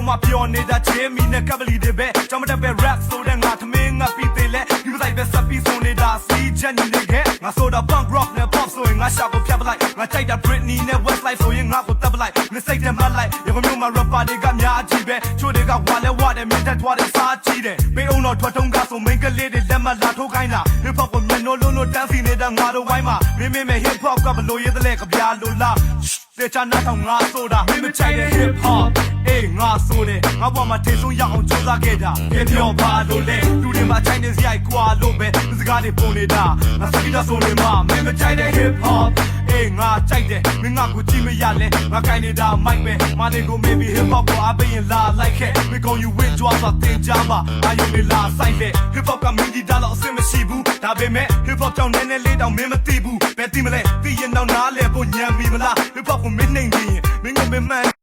မှာပြောနေတာချင်းမီနဲ့ကပ်ပလီတွေပဲကျွန်မတက်ပဲ rap ဆိုတဲ့ငါသမင်းငါပြီးသေးလဲဒီမဆိုင်ပဲဆက်ပြီးဆိုနေတာစီချက်နေလေခဲ့ငါဆိုတာ punk rock နဲ့ pop ဆိုရင်ငါရှာကိုဖြတ်ပလိုက်ငါကြိုက်တာ Britney နဲ့ Westlife ဆိုရင်ငါကိုတပ်ပလိုက်မစိတ်တယ်မလိုက်ရခုမျိုးမှာ rapper တွေကများကြီးပဲချို့တွေကဝါလဲဝါတယ်မင်းတက်ထွားတယ်စားကြည့်တယ်ပေးအောင်တော့ထွက်ထုံးကဆို main ကလေးတွေလက်မလာထိုးခိုင်းတာ hip hop ကိုမျက်နှာလုံးတန်းစီနေတာငါတို့ဝိုင်းမှာမင်း hip hop ကဘလို့ရေးတယ်လဲကြပြလို့လားတဲ့ချာနာထောင်ငါဆိုတာမင်းမချိုက်တဲ့ hip hop အေးငါဆိုတယ်ငါဘွားမှာထေဆုံးရအောင်ကြိုးစားခဲ့တာပြောပါလို့လေလူတွေမှာချိုက်နေစရိုက်ကွာလို့ပဲစကားတွေပုံနေတာငါစကီတာဆိုနေမှာမင်းမချိုက်တဲ့ hip hop အေးငါချိုက်တယ်မင်းငါကိုကြည့်မရလဲငါကိုင်းနေတာ mic ပဲမာတင်ကို maybe hip hop ကိုအပေးရင်လာလိုက်ခဲ့မင်းကောင်ယူဝင်းကြွားစွာတင်ကြမှာအာယုံတွေလာဆိုင်တဲ့ hip hop ကမင်းဒီတာတော့အဆင်မရှိဘူးဒါပေမဲ့ hip hop ကြောင့်နည်းနည်းလေးတောင်မင်းမသိဘူးဘယ်သိမလဲသိရင်တော့နားလဲဖို့ညံပြီမလား hip hop ကိုမင်းနေရင်မင်းကမင်း